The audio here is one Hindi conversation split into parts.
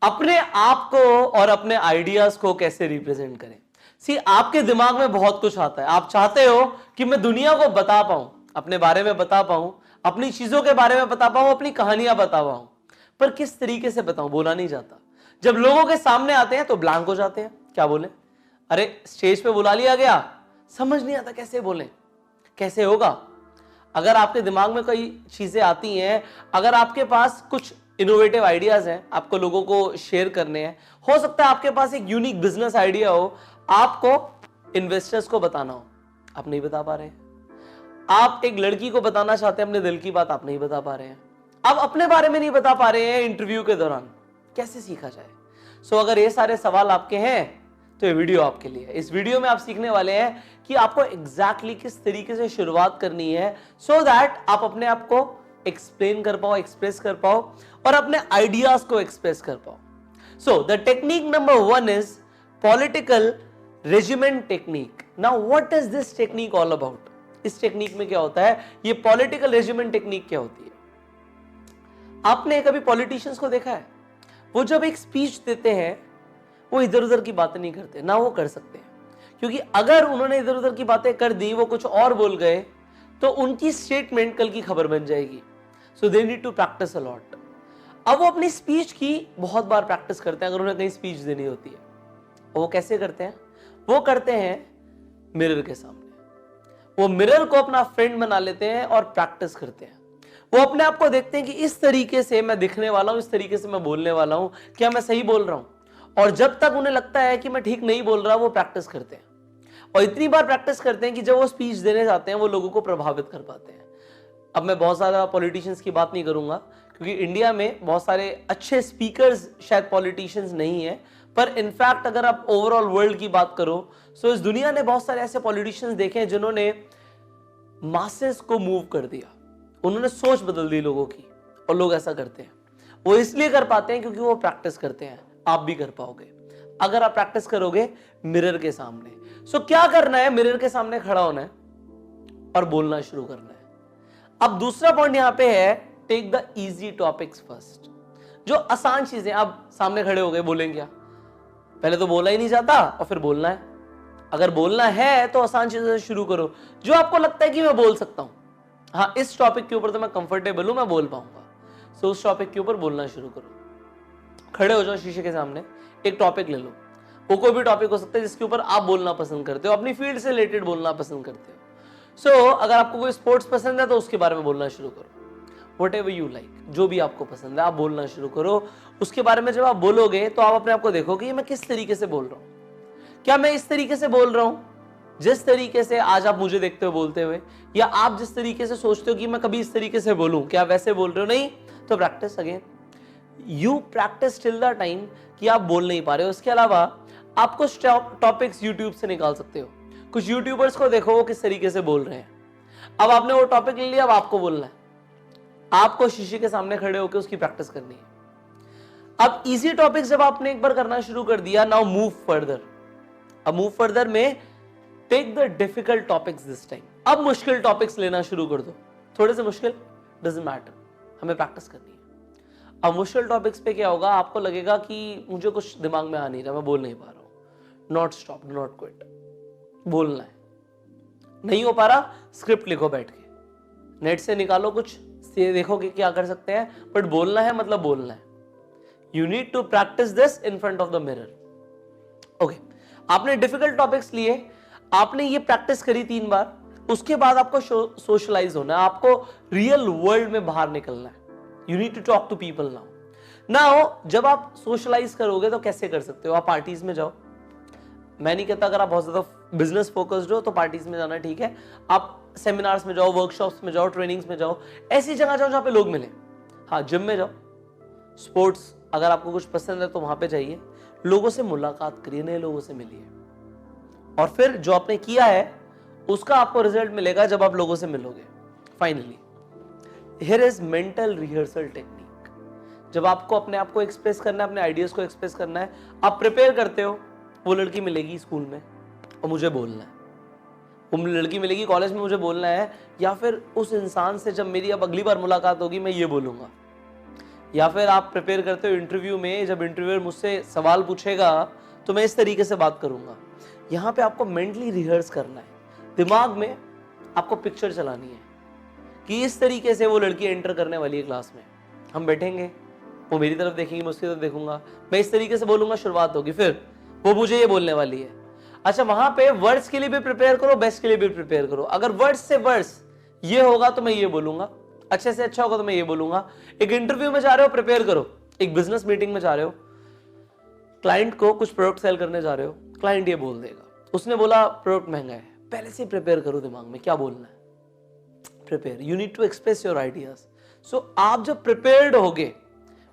अपने आप को और अपने आइडियाज को कैसे रिप्रेजेंट करें। सी, आपके दिमाग में बहुत कुछ आता है, आप चाहते हो कि मैं दुनिया को बता पाऊं, अपने बारे में बता पाऊं, अपनी चीजों के बारे में बता पाऊं, अपनी कहानियां बता पाऊं, पर किस तरीके से बताऊं, बोला नहीं जाता। जब लोगों के सामने आते हैं तो ब्लैंक हो जाते हैं, क्या बोले, अरे स्टेज पे बुला लिया गया, समझ नहीं आता कैसे बोले, कैसे होगा। अगर आपके दिमाग में कई चीजें आती हैं, अगर आपके पास कुछ इनोवेटिव आइडियाज हैं, आपको लोगों को शेयर करने हैं, हो सकता है आपके पास एक यूनिक बिजनेस आइडिया हो, आपको इन्वेस्टर्स को बताना हो, आप नहीं बता पा रहे हैं। आप एक लड़की को बताना चाहते हैं अपने दिल की बात, आप नहीं बता पा रहे हैं। आप अपने बारे में नहीं बता पा रहे हैं इंटरव्यू के दौरान, कैसे सीखा जाए। अगर ये सारे सवाल आपके हैं तो ये वीडियो आपके लिए है। इस वीडियो में आप सीखने वाले हैं कि आपको एग्जैक्टली किस तरीके से शुरुआत करनी है, सो दैट आप अपने आप को एक्सप्लेन कर पाओ, एक्सप्रेस कर पाओ और अपने आइडियाज को एक्सप्रेस कर पाओ। So the technique number 1 is political regiment technique. Now what is this technique all about? इस टेक्निक में क्या होता है, ये पॉलिटिकल रेजिमेंट टेक्निक क्या होती है? आपने कभी पॉलिटिशियंस को देखा है? वो जब एक स्पीच देते हैं, वो इधर उधर की बातें नहीं करते, ना वो कर सकते हैं, क्योंकि अगर उन्होंने इधर उधर की बातें कर दी, वो कुछ और बोल गए, तो उनकी स्टेटमेंट कल की खबर बन जाएगी। So they need to practice a lot. अब वो अपनी स्पीच की बहुत बार प्रैक्टिस करते हैं अगर उन्हें कहीं स्पीच देनी होती है। वो कैसे करते हैं? वो करते हैं मिरर के सामने। वो मिरर को अपना फ्रेंड बना लेते हैं और प्रैक्टिस करते हैं। वो अपने आप को देखते हैं कि इस तरीके से मैं दिखने वाला हूं, इस तरीके से मैं बोलने वाला हूं, क्या मैं सही बोल रहा हूं? और जब तक उन्हें लगता है कि मैं ठीक नहीं बोल रहा, वो प्रैक्टिस करते हैं और इतनी बार प्रैक्टिस करते हैं कि जब वो स्पीच देने जाते हैं वो लोगों को प्रभावित कर पाते हैं। अब मैं बहुत सारा पॉलिटिशियंस की बात नहीं करूंगा, क्योंकि इंडिया में बहुत सारे अच्छे स्पीकर्स शायद पॉलिटिशियंस नहीं है, पर इनफैक्ट अगर आप ओवरऑल वर्ल्ड की बात करो, सो इस दुनिया ने बहुत सारे ऐसे पॉलिटिशियंस देखे हैं जिन्होंने मासेस को मूव कर दिया, उन्होंने सोच बदल दी लोगों की। और लोग ऐसा करते हैं, वो इसलिए कर पाते हैं क्योंकि वो प्रैक्टिस करते हैं। आप भी कर पाओगे अगर आप प्रैक्टिस करोगे मिरर के सामने। क्या करना है? मिरर के सामने खड़ा होना है और बोलना शुरू करना है। अब दूसरा पॉइंट यहां पे है, take the easy topics first. जो आसान चीजें, आप सामने खड़े हो गए, बोलेंगे क्या? पहले तो बोला ही नहीं जाता और फिर बोलना है। अगर बोलना है तो आसान चीजों से शुरू करो, जो आपको लगता है कि मैं बोल सकता हूं, हाँ इस टॉपिक के ऊपर तो मैं कंफर्टेबल हूं, मैं बोल पाऊंगा। उस टॉपिक के ऊपर बोलना शुरू करो। खड़े हो जाओ शीशे के सामने, एक टॉपिक ले लो, वो कोई भी टॉपिक हो सकता है जिसके ऊपर आप बोलना पसंद करते हो, अपनी फील्ड से रिलेटेड बोलना पसंद करते हो। अगर आपको कोई स्पोर्ट्स पसंद है तो उसके बारे में बोलना शुरू करो। Whatever you like, जो भी आपको पसंद है आप बोलना शुरू करो। उसके बारे में जब आप बोलोगे तो आप अपने आप को देखोगे कि मैं किस तरीके से बोल रहा हूं। क्या मैं इस तरीके से बोल रहा हूं जिस तरीके से आज आप मुझे देखते हो बोलते हुए, या आप जिस तरीके से सोचते हो कि मैं कभी इस तरीके से बोलूं, क्या वैसे बोल रहे हो? नहीं। तो practice again, you practice till the time कि आप बोल नहीं पा रहे हो। इसके अलावा आप कुछ टॉपिक्स यूट्यूब से निकाल सकते हो। कुछ यूट्यूबर्स को देखो वो किस तरीके से बोल रहे हैं। अब आपने वो टॉपिक ले लिया, अब आपको बोलना है, आपको शीशे के सामने खड़े होकर उसकी प्रैक्टिस करनी है। अब इजी टॉपिक्स जब आपने एक बार करना शुरू कर दिया, नाउ मूव फर्दर। अब मूव फर्दर में take the difficult topics this time. अब मुश्किल टॉपिक्स लेना शुरू कर दो, थोड़े से मुश्किल, डजंट मैटर, हमें प्रैक्टिस करनी है। अब मुश्किल टॉपिक्स पे क्या होगा, आपको लगेगा कि मुझे कुछ दिमाग में आ नहीं रहा, मैं बोल नहीं पा रहा हूं। नॉट स्टॉप, नॉट क्विट, बोलना है। नहीं हो पा रहा, स्क्रिप्ट लिखो बैठ के, नेट से निकालो कुछ, देखो कि क्या कर सकते हैं, बट बोलना है, मतलब बोलना है। You need to practice this in front of the mirror. Okay, आपने डिफिकल्ट टॉपिक्स लिए, आपने ये प्रैक्टिस करी 3 बार, उसके बाद आपको सोशलाइज होना है, आपको रियल वर्ल्ड में बाहर निकलना है। You need to talk to people now. जब आप सोशलाइज करोगे तो कैसे कर सकते हो? आप पार्टीज में जाओ। मैं नहीं कहता अगर आप बहुत ज्यादा बिजनेस फोकस्ड हो तो पार्टीज में जाना ठीक है, आप सेमिनार्स में जाओ, वर्कशॉप्स में जाओ, ट्रेनिंग्स में जाओ, ऐसी जगह जाओ जहां पे लोग मिले। हाँ, जिम में जाओ, स्पोर्ट्स अगर आपको कुछ पसंद है तो वहां पे जाइए, लोगों से मुलाकात करिए, नए लोगों से मिलिए, और फिर जो आपने किया है उसका आपको रिजल्ट मिलेगा जब आप लोगों से मिलोगे। Finally here is mental rehearsal technique. जब आपको अपने आप को एक्सप्रेस करना है, अपने आइडियाज को एक्सप्रेस करना है, आप प्रिपेयर करते हो, वो लड़की मिलेगी स्कूल में और मुझे बोलना है, वो लड़की मिलेगी कॉलेज में, मुझे बोलना है, या फिर उस इंसान से जब मेरी अब अगली बार मुलाकात होगी मैं ये बोलूंगा। या फिर आप प्रिपेयर करते हो इंटरव्यू में, जब इंटरव्यूअर मुझसे सवाल पूछेगा तो मैं इस तरीके से बात करूंगा। यहां पे आपको मेंटली रिहर्स करना है, दिमाग में आपको पिक्चर चलानी है कि इस तरीके से वो लड़की एंटर करने वाली है क्लास में। हम बैठेंगे, वो मेरी तरफ देखेंगी, मैं उसकी तरफ देखूंगा, मैं इस तरीके से बोलूंगा, शुरुआत होगी, फिर वो मुझे ये बोलने वाली है। अच्छा, वहां पे वर्ड्स के लिए भी प्रिपेयर करो, बेस्ट के लिए भी प्रिपेयर करो। अगर वर्ड्स से वर्ड्स ये होगा तो मैं ये बोलूंगा, अच्छे से अच्छा होगा तो मैं ये बोलूंगा। एक इंटरव्यू में जा रहे हो, प्रिपेयर करो। एक बिजनेस मीटिंग में जा रहे हो, क्लाइंट को कुछ प्रोडक्ट सेल करने जा रहे हो, क्लाइंट ये बोल देगा, उसने बोला प्रोडक्ट महंगा है, पहले से प्रिपेयर करो दिमाग में क्या बोलना है। Prepare, you need to express your ideas. So आप जब प्रिपेयर्ड होगे,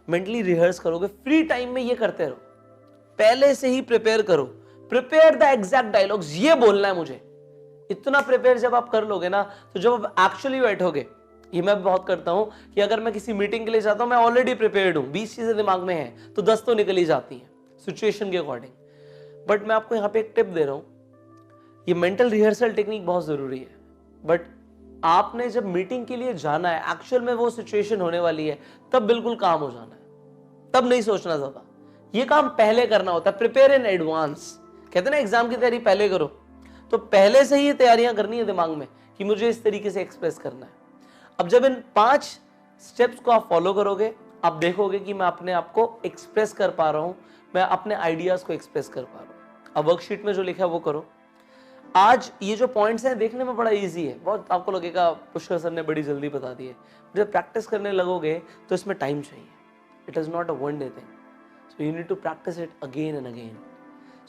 मेंटली रिहर्स करोगे, फ्री टाइम में ये करते रहो, पहले से ही प्रिपेयर करो। प्रिपेयर द एग्जैक्ट डायलॉग्स, ये बोलना है मुझे। इतना प्रिपेयर जब आप कर लोगे ना, तो जब आप एक्चुअली बैठोगे, ये मैं बहुत करता हूं कि अगर मैं किसी मीटिंग के लिए जाता हूं, मैं ऑलरेडी प्रिपेयर्ड हूं, 20 चीजें दिमाग में हैं, तो 10 तो निकल ही जाती हैं सिचुएशन के अकॉर्डिंग। बट मैं आपको यहां पे एक टिप दे रहा हूं, ये मेंटल रिहर्सल टेक्निक बहुत जरूरी है। बट आपने जब मीटिंग के लिए जाना है, एक्चुअल में वो सिचुएशन होने वाली है, तब बिल्कुल काम हो जाना है, तब नहीं सोचना ज्यादा। ये काम पहले करना होता है, प्रिपेयर इन एडवांस। कहते हैं ना एग्जाम की तैयारी पहले करो, तो पहले से ही तैयारियां करनी है दिमाग में कि मुझे इस तरीके से एक्सप्रेस करना है। अब जब इन 5 स्टेप्स को आप फॉलो करोगे, आप देखोगे कि मैं अपने आप को एक्सप्रेस कर पा रहा हूं, मैं अपने आइडियाज को एक्सप्रेस कर पा रहा हूं। अब वर्कशीट में जो लिखा है वो करो। आज ये जो पॉइंट्स हैं देखने में बड़ा इजी है, बहुत आपको लगेगा पुष्कर सर ने बड़ी जल्दी बता दी है। जब प्रैक्टिस करने लगोगे तो इसमें टाइम चाहिए। It is not a one day thing, so you need to practice it again and again.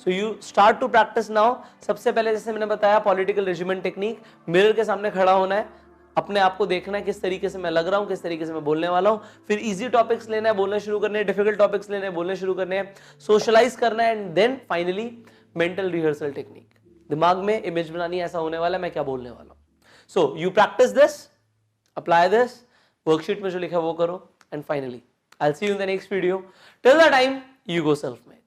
So you start to practice now. सबसे पहले जैसे मैंने बताया, पॉलिटिकल रेजिमेंट टेक्निक, मिरर के सामने खड़ा होना है, अपने आप को देखना है किस तरीके से मैं लग रहा हूं, किस तरीके से मैं बोलने वाला हूं। फिर इजी टॉपिक्स लेना है, बोलना शुरू करने हैं, डिफिकल्ट टॉपिक्स लेने हैं, बोलने शुरू करने हैं, सोशलाइज करना है, and then finally mental rehearsal technique. दिमाग में इमेज बनानी, ऐसा होने वाला है, मैं क्या बोलने वाला हूं। So you practice this, apply this, worksheet में जो लिखा है वो करो, and finally I will see you in the next video. Till the time, you go self-made.